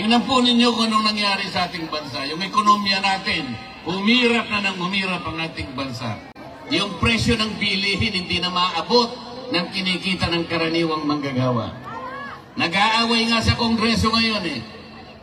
Tingnan po ninyo kung anong nangyari sa ating bansa. Yung ekonomiya natin, humirap na ng humirap ang ating bansa. Yung presyo ng bilihin hindi na maabot ng kinikita ng karaniwang manggagawa. Nag-aaway nga sa Kongreso ngayon eh.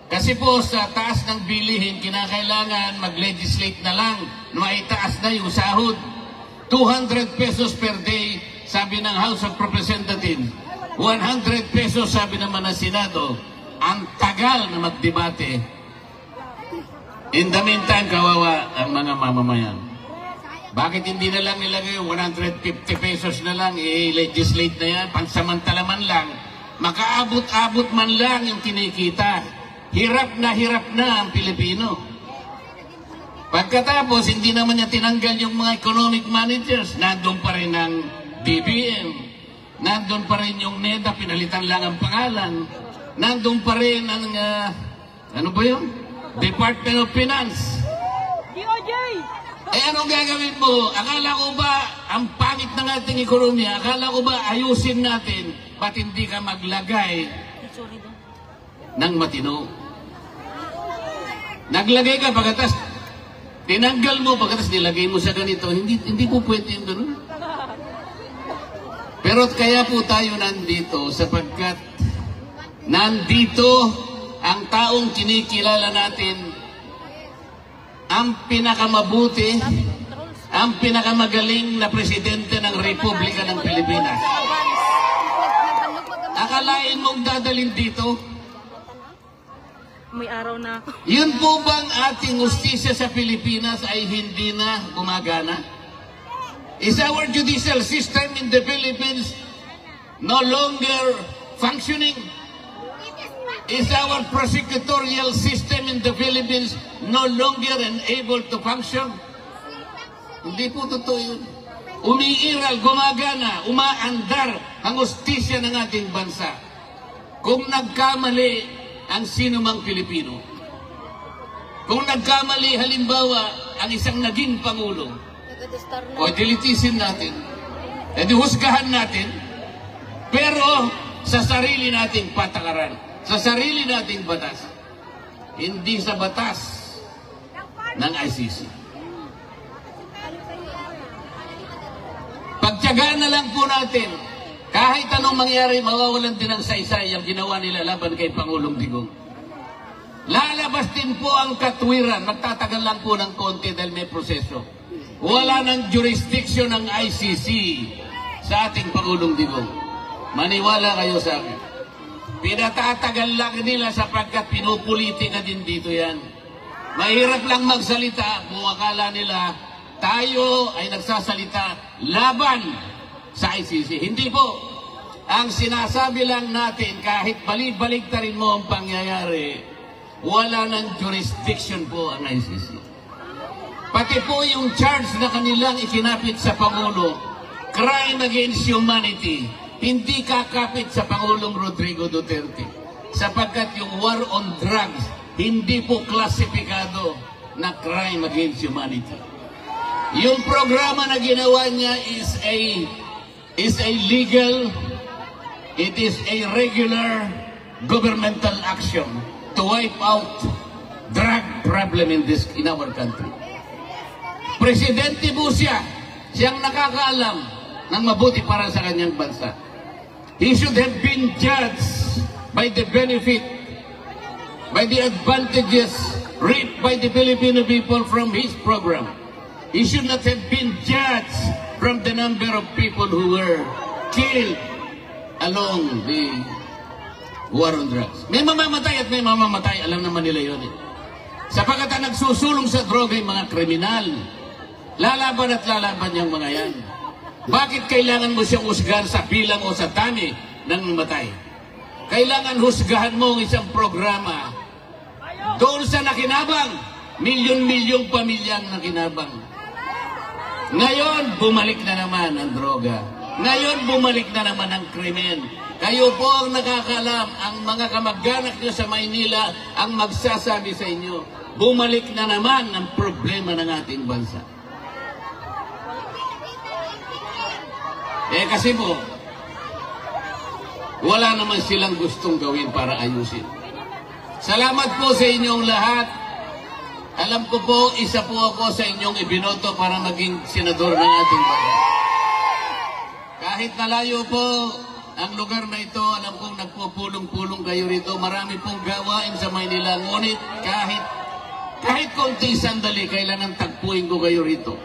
Kasi po sa taas ng bilihin, kinakailangan mag-legislate na lang na maitaas na yung sahod. 200 pesos per day, sabi ng House of Representatives. 100 pesos, sabi naman ng Senado. Ang tagal na magdebate. In the meantime, kawawa ang mga mamamayan. Bakit hindi na lang nilagay 150 pesos na lang, i-legislate na yan, pansamantala man lang, makaabot-abot man lang yung kinikita. Hirap na ang Pilipino. Pagkatapos, hindi naman niya tinanggal yung mga economic managers. Nandun pa rin ang BBM. Nandun pa rin yung NEDA, pinalitan lang ang pangalan. Nandun pa rin ang, ano ba yun? Department of Finance. DOJ! Eh anong gagawin mo? Akala ko ba ang pangit ng ating ekonomiya? Akala ko ba ayusin natin? Ba't hindi ka maglagay ng matino? Naglagay ka pagkatas, tinanggal mo pagkatas nilagay mo sa ganito. Hindi po pwede yung gano'n. Pero kaya po tayo nandito sapagkat nandito ang taong kinikilala natin ang pinakamabuti, ang pinakamagaling na presidente ng Republika ng Pilipinas. Akalain mong dadalhin dito? May araw na ako. Yun po bang ating justisya sa Pilipinas ay hindi na gumagana? Is our judicial system in the Philippines no longer functioning? Is our prosecutorial system in the Philippines no longer able to function? Hindi po totoo yun. Umiiral, gumagana, umaandar ang justisya ng ating bansa. Kung nagkamali ang sinumang Pilipino, kung nagkamali halimbawa ang isang naging Pangulo, o dilitisin natin, edi husgahan natin, pero sa sarili nating patakaran, sa sarili nating batas, hindi sa batas ng ICC. Pagtiyagaan na lang po natin, kahit anong mangyari, mawawalan din ng saysay ang ginawa nila laban kay Pangulong Digong. Lalabas din po ang katwiran, magtatagal lang po ng konti dahil may proseso. Wala ng jurisdiction ng ICC sa ating Pangulong Digong. Maniwala kayo sa akin. Pinatatagal lang nila sapagkat pinupolitika din dito yan. Mahirap lang magsalita kung akala nila tayo ay nagsasalita laban sa ICC. Hindi po. Ang sinasabi lang natin, kahit balik-balik na rin mo ang pangyayari, wala ng jurisdiction po ang ICC. Pati po yung charge na kanilang ikinapit sa Pangulo, crime against humanity, hindi kakapit sa Pangulong Rodrigo Duterte. Sapagkat yung war on drugs, hindi po klasipikado na crime against humanity. Yung programa na ginawa niya is a legal, it is a regular governmental action to wipe out drug problem in our country. Presidente po siya, siyang nakakaalam ng mabuti para sa kanyang bansa. He should have been judged by the benefit, by the advantages reaped by the Filipino people from his program. He should not have been judged from the number of people who were killed along the war on drugs. May mamamatay at may mamamatay, alam naman nila yun eh. Sapagkat ang nagsusulong sa droga yung mga kriminal. Lalaban at lalaban yung mga yan. Bakit kailangan mo siyang husgahan sa bilang o sa dami ng matay? Kailangan husgahan mo ang isang programa doon sa nakinabang, milyon-milyong pamilyang nakinabang. Ngayon, bumalik na naman ang droga. Ngayon, bumalik na naman ang krimen. Kayo po ang nakakalam, ang mga kamag-anak nyo sa Maynila ang magsasabi sa inyo, bumalik na naman ang problema ng ating bansa. Kasi po, wala naman silang gustong gawin para ayusin. Salamat po sa inyong lahat. Alam ko po, isa po ako sa inyong ibinoto para maging senador ng ating bayan. Kahit nalayo po ang lugar na ito, alam kong nagpupulong-pulong kayo rito. Marami pong gawain sa Maynila. Ngunit kahit konting sandali, kailangan tagpuin ko kayo rito.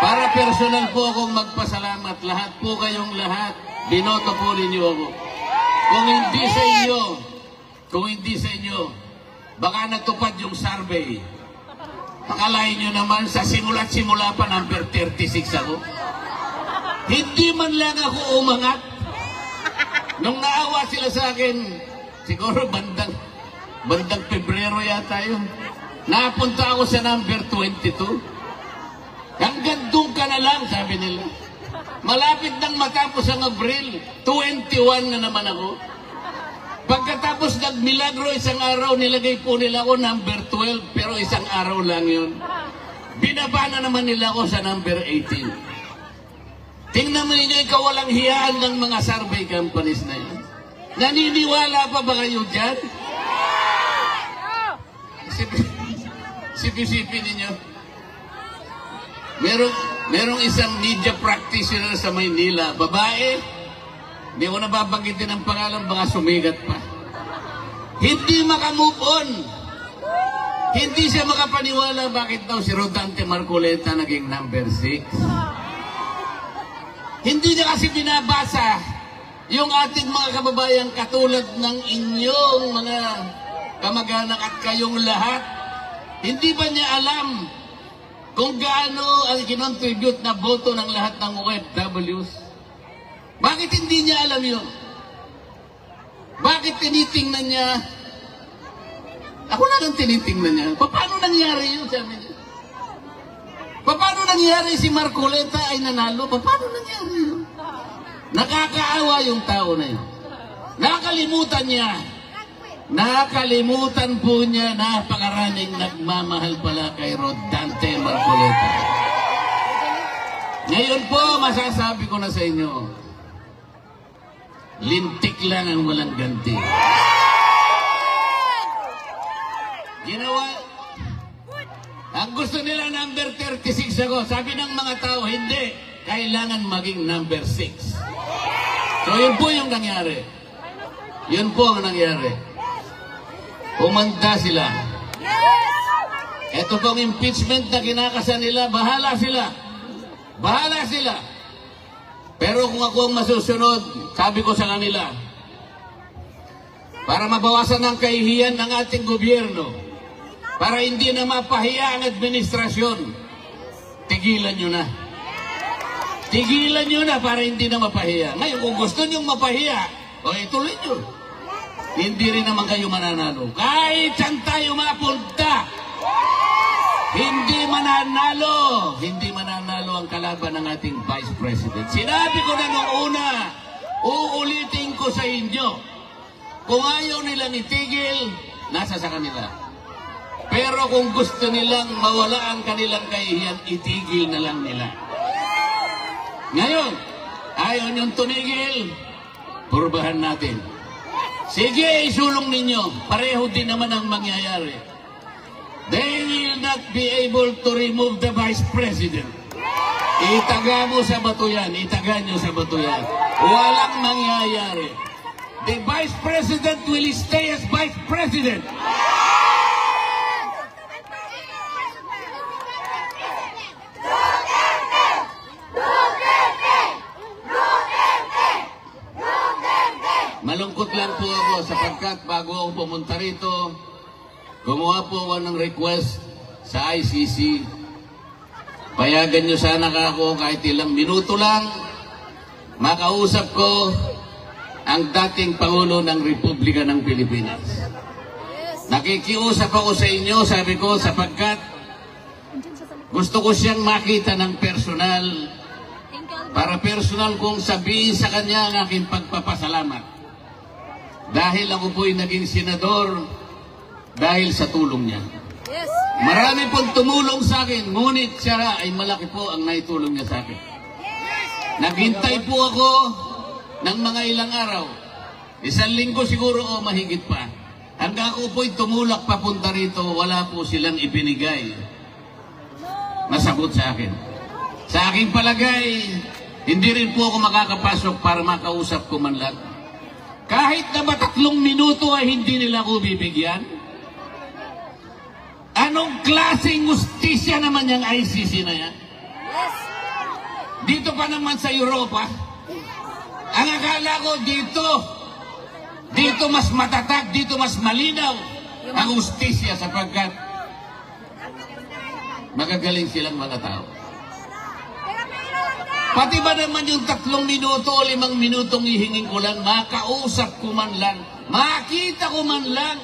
Para personal po akong magpasalamat. Lahat po kayong lahat, binoto po ninyo ako. Kung hindi sa inyo, baka natupad yung survey. Akalain nyo naman, sa simula't simula pa, number 36 ako. Hindi man lang ako umangat. Nung naawa sila sa akin, siguro bandang Pebrero yata yun. Napunta ako sa number 22. Hanggang doon ka na lang, sabi nila. Malapit nang matapos ang Abril, 21 na naman ako. Pagkatapos nagmilagro isang araw, nilagay po nila ako number 12, pero isang araw lang yun. Binaba na naman nila ako sa number 18. Tingnan mo ninyo, kawalang hiyaan ng mga survey companies na yun. Naniniwala pa ba kayo dyan? Sipi-sipi ninyo. Merong isang media practitioner sa Maynila, babae, hindi ko nababanggitin ang pangalan, baka sumigat pa. Hindi makamove on. Hindi siya makapaniwala bakit daw si Rodante Marcoleta naging number 6. Hindi niya kasi binabasa yung ating mga kababayan katulad ng inyong mga kamag-anak at kayong lahat. Hindi ba niya alam kung gaano ang kinontribute na boto ng lahat ng OFWs? Bakit hindi niya alam yun? Bakit tinitingnan niya? Ako lang ang tinitingnan niya. Paano nangyari yun? Sabi niya. Paano nangyari si Marcoleta ay nanalo? Paano nangyari yun? Nakakaawa yung tao na yun. Nakalimutan niya. Nakalimutan po niya na pakaraming nagmamahal pala kay Rodante Marcoleta. Ngayon po, masasabi ko na sa inyo, lintik lang ang walang ganti. Ginawa, ang gusto nila number 36 ako. Sabi ng mga tao, hindi. Kailangan maging number 6. So yun po yung nangyari. Yun po ang nangyari. Umanda sila. Ito pong impeachment na kinakasan nila, bahala sila. Bahala sila. Pero kung ako ang masusunod, sabi ko sa kanila, para mabawasan ang kahihiyan ng ating gobyerno, para hindi na mapahiya ang administrasyon, tigilan nyo na. Tigilan nyo na para hindi na mapahiya. Ngayon, kung gusto nyo mapahiya, o ituloy nyo. Hindi rin naman kayo mananalo. Kahit saan tayo mapunta, hindi mananalo ang kalaban ng ating Vice President. Sinabi ko na noong una, uulitin ko sa inyo, kung ayaw nilang itigil, nasa sa kanila. Pero kung gusto nilang mawala ang kanilang kahihiyan, itigil na lang nila. Ngayon, ayaw niyong tumigil, purbahan natin. Sige, isulong ninyo. Pareho din naman ang mangyayari. They will not be able to remove the Vice President. Itaga mo sa bato yan. Itaga nyo sa bato yan. Walang mangyayari. The Vice President will stay as Vice President. Malungkot lang po ako sapagkat bago ako pumunta rito, gumawa po ako ng request sa ICC. Payagan nyo sana ako kahit ilang minuto lang makausap ko ang dating Pangulo ng Republika ng Pilipinas. Nakikiusap ako sa inyo, sabi ko, sapagkat gusto ko siyang makita ng personal para personal kong sabihin sa kanya ang aking pagpapasalamat. Dahil ako po'y naging senador dahil sa tulong niya. Yes. Marami pong tumulong sa akin, ngunit siya ay malaki po ang naitulong niya sa akin. Naghintay po ako ng mga ilang araw. 1 linggo siguro o mahigit pa. Hanggang ako po'y tumulak papunta rito, wala po silang ipinigay na sagot sa akin. Sa aking palagay, hindi rin po ako makakapasok para makausap ko man lang. Kahit na ba 3 minuto ay hindi nila ako bibigyan? Anong klaseng justisya naman yung ICC na yan? Dito pa naman sa Europa, ang akala ko dito mas matatag, dito mas malinaw ang justisya sapagkat magagaling silang mga tao. Pati ba naman yung 3 minuto o 5 minutong ihingin ko lang, makausap ko man lang, makita ko man lang,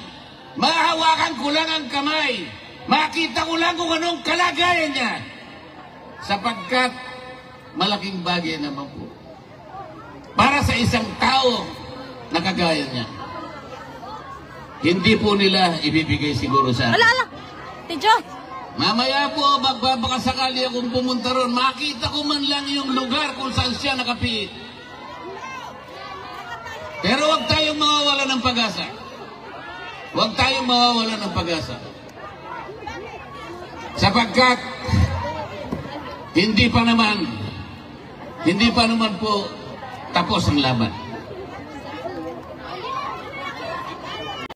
mahawakan ko lang ang kamay, makita ko lang kung anong kalagayan niya. Sapagkat malaking bagay naman po para sa isang tao na kagaya niya. Hindi po nila ibibigay siguro sa akin. Ala! Tidyo! Mamaya po, magbabakasakali akong pumunta ron, makita ko man lang yung lugar kung saan siya nakapiit. Pero huwag tayong mawawala ng pag-asa. Huwag tayong mawawala ng pag-asa. Sapagkat, hindi pa naman po tapos ang laban.